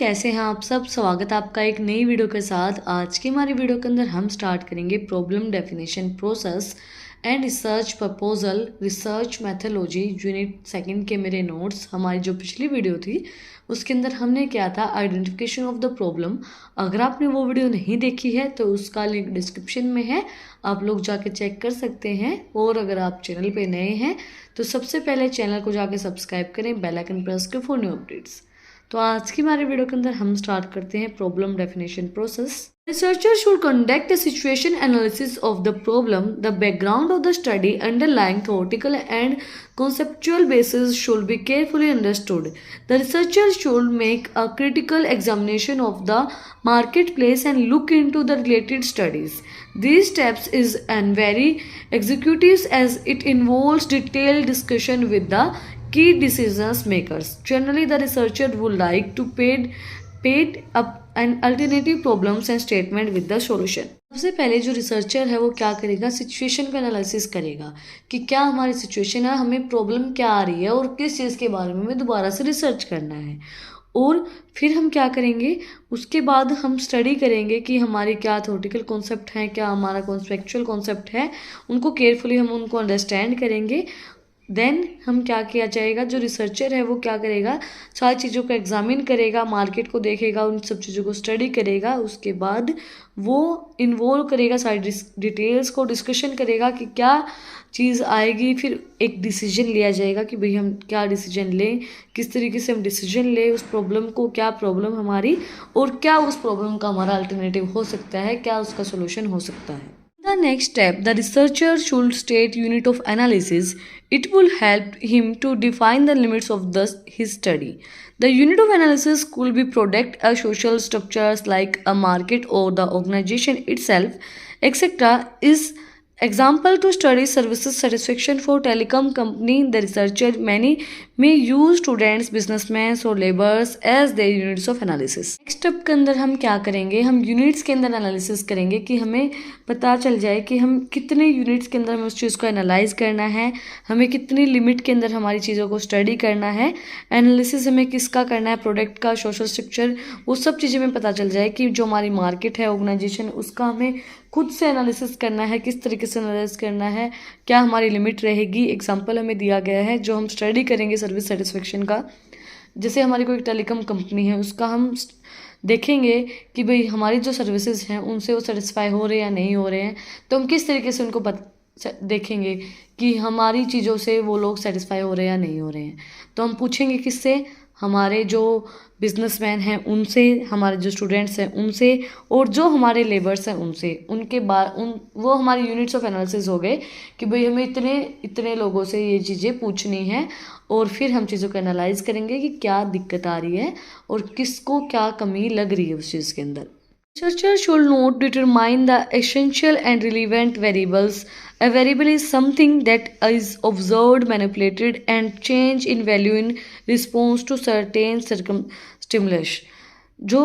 कैसे हैं आप सब। स्वागत है आपका एक नई वीडियो के साथ। आज की हमारी वीडियो के अंदर हम स्टार्ट करेंगे problem definition process and research proposal research methodology unit second के मेरे नोट्स। हमारी जो पिछली वीडियो थी उसके अंदर हमने क्या था, आइडेंटिफिकेशन ऑफ द प्रॉब्लम। अगर आपने वो वीडियो नहीं देखी है तो उसका लिंक डिस्क्रिप्शन में है, आप लोग जाके चेक कर सकते हैं। और अगर आप चैनल पे नए हैं तो सबसे पहले चैनल को जाके सब्सक्राइब करें, बेल आइकन प्रेस करें फॉर न्यू अपडेट्स। तो आज की हमारे वीडियो के अंदर हम स्टार्ट करते हैं problem definition process. Researcher should conduct a situation analysis of the problem, the background of the study, underlying theoretical and conceptual basis should be carefully understood. The researcher should make a critical examination of the marketplace and look into the related studies. These steps is and vary executives as it involves detailed discussion with the key decision makers. Generally, the researcher would like to paid up an alternative problems and statement with the solution. सबसे पहले जो researcher है वो क्या करेगा, situation का analysis करेगा कि क्या हमारी सिचुएशन है, हमें प्रॉब्लम क्या आ रही है और किस चीज़ के बारे में हमें दोबारा से रिसर्च करना है। और फिर हम क्या करेंगे, उसके बाद हम स्टडी करेंगे कि हमारे क्या थ्योरेटिकल कॉन्सेप्ट हैं, क्या हमारा कॉन्सेप्चुअल कॉन्सेप्ट है, उनको केयरफुली हम उनको अंडरस्टैंड करेंगे। देन हम क्या किया जाएगा, जो रिसर्चर है वो क्या करेगा, सारी चीज़ों को एग्जामिन करेगा, मार्केट को देखेगा, उन सब चीज़ों को स्टडी करेगा। उसके बाद वो इन्वॉल्व करेगा सारी डिटेल्स को, डिस्कशन करेगा कि क्या चीज़ आएगी। फिर एक डिसीजन लिया जाएगा कि भाई हम क्या डिसीजन लें, किस तरीके से हम डिसीजन लें, उस प्रॉब्लम को, क्या प्रॉब्लम हमारी और क्या उस प्रॉब्लम का हमारा अल्टरनेटिव हो सकता है, क्या उसका सोल्यूशन हो सकता है। The next step, the researcher should state unit of analysis. It will help him to define the limits of his study. The unit of analysis could be product or social structures like a market or the organization itself, etc. Is example to study services satisfaction for telecom company. The researcher may use students, businessmen or laborers as their units of analysis. Next step के अंदर हम क्या करेंगे, हम units के अंदर analysis करेंगे कि हमें पता चल जाए कि हम कितने यूनिट्स के अंदर हमें उस चीज़ को एनालाइज करना है, हमें कितनी लिमिट के अंदर हमारी चीज़ों को स्टडी करना है। एनालिसिस हमें किसका करना है, प्रोडक्ट का, सोशल स्ट्रक्चर, वो सब चीज़ें हमें पता चल जाए कि जो हमारी मार्केट है, ऑर्गेनाइजेशन, उसका हमें खुद से एनालिसिस करना है, किस तरीके से एनालिसिस करना है, क्या हमारी लिमिट रहेगी। एग्जाम्पल हमें दिया गया है जो हम स्टडी करेंगे सर्विस सेटिस्फेक्शन का। जैसे हमारी कोई टेलीकॉम कंपनी है, उसका हम देखेंगे कि भाई हमारी जो सर्विसेज हैं उनसे वो सेटिस्फाई हो रहे हैं या नहीं हो रहे हैं। तो हम किस तरीके से उनको देखेंगे कि हमारी चीज़ों से वो लोग सेटिस्फाई हो रहे हैं या नहीं हो रहे हैं। तो हम पूछेंगे किससे, हमारे जो बिजनेसमैन हैं उनसे, हमारे जो स्टूडेंट्स हैं उनसे, और जो हमारे लेबर्स हैं उनसे। उनके बाद वो हमारे यूनिट्स ऑफ एनालिसिस हो गए कि भाई हमें इतने लोगों से ये चीज़ें पूछनी है। और फिर हम चीज़ों को एनालाइज करेंगे कि क्या दिक्कत आ रही है और किसको क्या कमी लग रही है उस चीज़ के अंदर। Researcher should not determine the essential and relevant variables. A variable is something that is observed, manipulated, and changed in value in response to certain stimulus. जो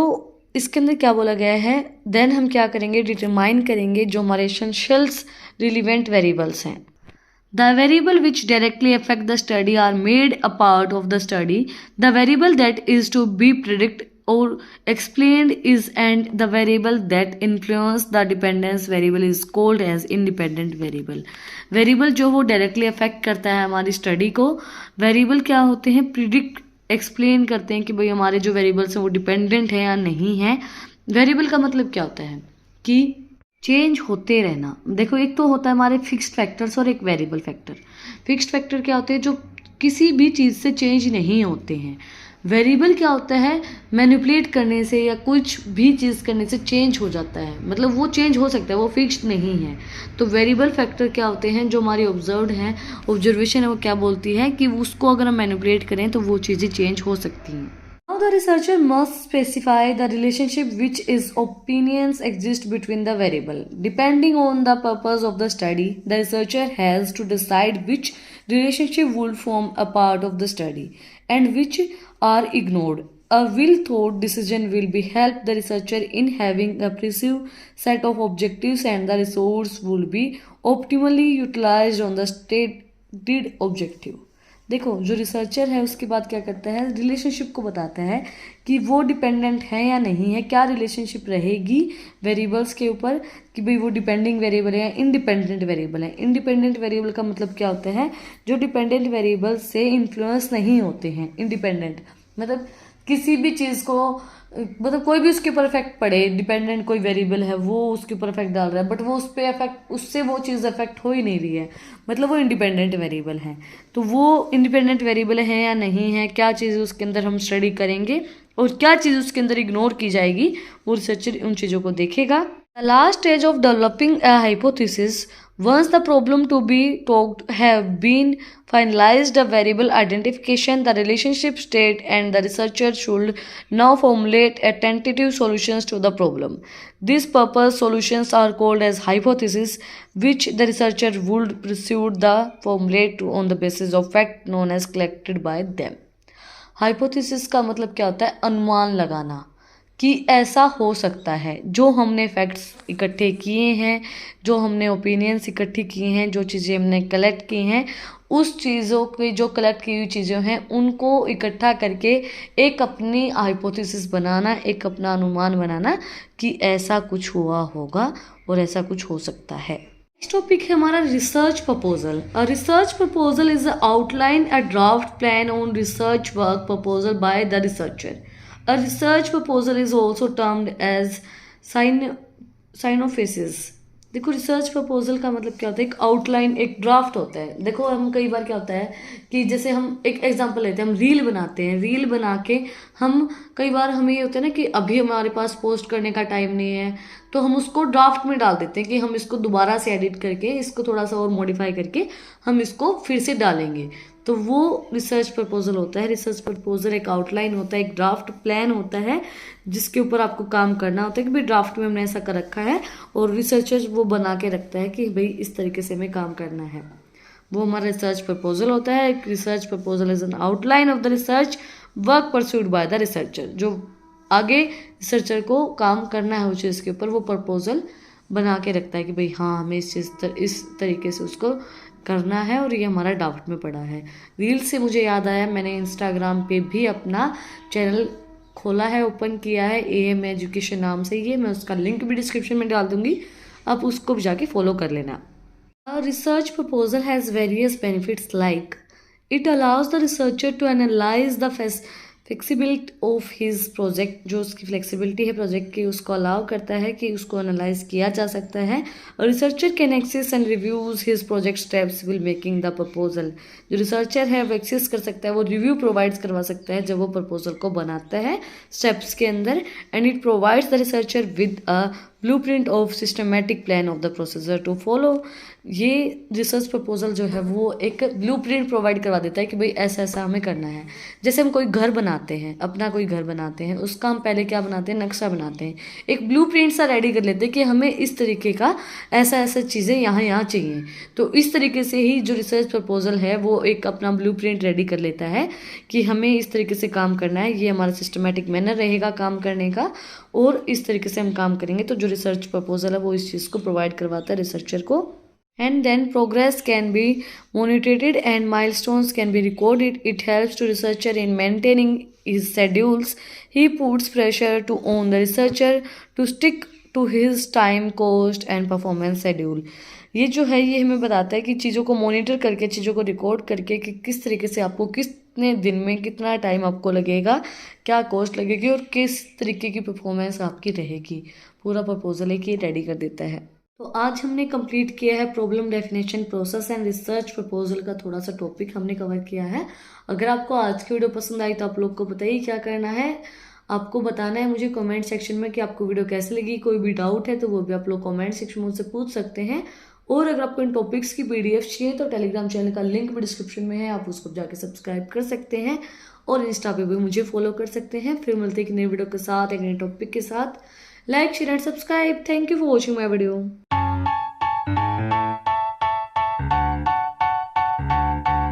इसके अंदर क्या बोला गया है, देन हम क्या करेंगे, डिटरमाइन करेंगे जो हमारे essentials relevant variables हैं। The variable which directly affect the study are made a part of the study. The variable that is to be predicted or explained is, and the variable that influence the dependence variable is called as independent variable. Variable जो वो directly affect करता है हमारी study को, variable क्या होते हैं, predict explain करते हैं कि भाई हमारे जो variables हैं वो dependent है या नहीं है। variable का मतलब क्या होता है कि चेंज होते रहना। देखो, एक तो होता है हमारे फिक्स्ड फैक्टर्स और एक वेरिएबल फैक्टर। फिक्स्ड फैक्टर क्या होते हैं, जो किसी भी चीज़ से चेंज नहीं होते हैं। वेरिएबल क्या होता है, मैनिपुलेट करने से या कुछ भी चीज़ करने से चेंज हो जाता है, मतलब वो चेंज हो सकता है, वो फिक्स्ड नहीं है। तो वेरिएबल फैक्टर क्या होते हैं, जो हमारी ऑब्जर्व्ड हैं, ऑब्जर्वेशन है, वो क्या बोलती है कि उसको अगर हम मैनिपुलेट करें तो वो चीज़ें चेंज हो सकती हैं। Now the researcher must specify the relationship which is opinions exist between the variable. Depending on the purpose of the study, the researcher has to decide which relationship would form a part of the study and which are ignored. A will-thought decision will be help the researcher in having a precise set of objectives, and the resource will be optimally utilized on the stated objective. देखो जो researcher है उसके बाद क्या करता है, relationship को बताता है कि वो डिपेंडेंट है या नहीं है, क्या रिलेशनशिप रहेगी वेरिएबल्स के ऊपर, कि भाई वो डिपेंडिंग वेरिएबल है या इंडिपेंडेंट वेरिएबल है। इंडिपेंडेंट वेरिएबल का मतलब क्या होता है, जो डिपेंडेंट वेरिएबल से इन्फ्लुएंस नहीं होते हैं। इंडिपेंडेंट मतलब किसी भी चीज़ को, मतलब कोई भी उसके ऊपर इफेक्ट पड़े, डिपेंडेंट कोई वेरिएबल है वो उसके ऊपर इफेक्ट डाल रहा है बट वो उस पर इफेक्ट, उससे वो चीज़ इफेक्ट हो ही नहीं रही है, मतलब वो इंडिपेंडेंट वेरिएबल है। तो वो इंडिपेंडेंट वेरिएबल है या नहीं है, क्या चीज़ उसके अंदर हम स्टडी करेंगे और क्या चीज़ उसके अंदर इग्नोर की जाएगी, वो रिसर्चर उन चीज़ों को देखेगा। The last stage of developing a hypothesis, once the problem to be talked have been finalized, a variable identification, the relationship state, and the researcher should now formulate a tentative solutions to the problem. These purpose solutions are called as hypotheses, which the researcher would pursue the formulate on the basis of fact known as collected by them. Hypothesis का मतलब क्या होता है, अनुमान लगाना कि ऐसा हो सकता है। जो हमने फैक्ट्स इकट्ठे किए हैं, जो हमने ओपिनियंस इकट्ठी किए हैं, जो चीज़ें हमने कलेक्ट की हैं, उस चीज़ों की, जो कलेक्ट की हुई चीज़ें हैं उनको इकट्ठा करके एक अपनी हाइपोथेसिस बनाना, एक अपना अनुमान बनाना कि ऐसा कुछ हुआ होगा और ऐसा कुछ हो सकता है। नेक्स्ट टॉपिक है हमारा research proposal. A research proposal is a outline, a draft plan on research work proposal by the researcher. A research proposal is also termed as synopsis. देखो रिसर्च प्रपोजल का मतलब क्या होता है, एक आउटलाइन, एक ड्राफ्ट होता है। देखो हम कई बार क्या होता है कि जैसे हम एक एग्जांपल लेते हैं, हम रील बनाते हैं, रील बना के हम कई बार हमें ये होता है ना कि अभी हमारे पास पोस्ट करने का टाइम नहीं है, तो हम उसको ड्राफ्ट में डाल देते हैं कि हम इसको दोबारा से एडिट करके, इसको थोड़ा सा और मॉडिफाई करके हम इसको फिर से डालेंगे। तो वो रिसर्च प्रपोजल होता है। रिसर्च प्रपोजल एक आउटलाइन होता है, एक ड्राफ्ट प्लान होता है जिसके ऊपर आपको काम करना होता है कि भाई ड्राफ्ट में हमने ऐसा कर रखा है, और रिसर्चर वो बना के रखता है कि भाई इस तरीके से हमें काम करना है। वो हमारा रिसर्च प्रपोजल होता है। एक research proposal is an outline of the research work pursued by the researcher. जो आगे रिसर्चर को काम करना है उस चीज़ के ऊपर, वो प्रपोजल बना के रखता है कि भाई हाँ हमें इस तरीके से उसको करना है, और ये हमारा ड्राफ्ट में पड़ा है। रील से मुझे याद आया, मैंने इंस्टाग्राम पे भी अपना चैनल खोला है, ओपन किया है, AM एजुकेशन नाम से। ये मैं उसका लिंक भी डिस्क्रिप्शन में डाल दूंगी, आप उसको भी जाके फॉलो कर लेना। A research proposal has various benefits like it allows the researcher to analyze the flexibility of his project। जो उसकी फ्लेक्सिबिलिटी है प्रोजेक्ट की उसको अलाउ करता है कि उसको एनालाइज किया जा सकता है। और researcher can access and reviews his project steps will making the proposal. जो रिसर्चर है वो एक्सेस कर सकता है, वो रिव्यू प्रोवाइड्स करवा सकता है जब वो प्रपोजल को बनाता है स्टेप्स के अंदर। And it provides the researcher with a blueprint of systematic plan of the procedure to follow. ये रिसर्च प्रपोजल जो है वो एक ब्लूप्रिंट प्रोवाइड करवा देता है कि भाई ऐसा ऐसा हमें करना है। जैसे हम कोई घर बनाते हैं, अपना कोई घर बनाते हैं, उसका हम पहले क्या बनाते हैं, नक्शा बनाते हैं, एक ब्लूप्रिंट सा रेडी कर लेते हैं कि हमें इस तरीके का ऐसा ऐसा चीज़ें यहाँ यहाँ चाहिए। तो इस तरीके से ही जो रिसर्च प्रपोजल है वो एक अपना ब्लूप्रिंट रेडी कर लेता है कि हमें इस तरीके से काम करना है, ये हमारा सिस्टमेटिक मैनर रहेगा काम करने का, और इस तरीके से हम काम करेंगे। तो जो रिसर्च प्रपोजल है वो इस चीज़ को प्रोवाइड करवाता है रिसर्चर को। And then progress can be monitored and milestones can be recorded. It helps to researcher in maintaining his schedules. He puts pressure on the researcher to stick to his time, cost and performance schedule. ये जो है ये हमें बताता है कि चीज़ों को मॉनिटर करके, चीज़ों को रिकॉर्ड करके कि किस तरीके से आपको कितने दिन में कितना टाइम आपको लगेगा, क्या कॉस्ट लगेगी और किस तरीके की परफॉर्मेंस आपकी रहेगी। पूरा प्रपोजल है कि ये रेडी कर देता है। तो आज हमने कंप्लीट किया है problem definition, process and research proposal का थोड़ा सा टॉपिक हमने कवर किया है। अगर आपको आज की वीडियो पसंद आई तो आप लोग को बताइए क्या करना है, आपको बताना है मुझे कमेंट सेक्शन में कि आपको वीडियो कैसी लगी। कोई भी डाउट है तो वो भी आप लोग कमेंट सेक्शन में मुझसे पूछ सकते हैं। और अगर आपको इन टॉपिक्स की PDF चाहिए तो टेलीग्राम चैनल का लिंक भी डिस्क्रिप्शन में है, आप उसको जाके सब्सक्राइब कर सकते हैं और इंस्टा पे भी मुझे फॉलो कर सकते हैं। फिर मिलते हैं एक नई वीडियो के साथ, एक नए टॉपिक के साथ। Like, share and subscribe. Thank you for watching my video.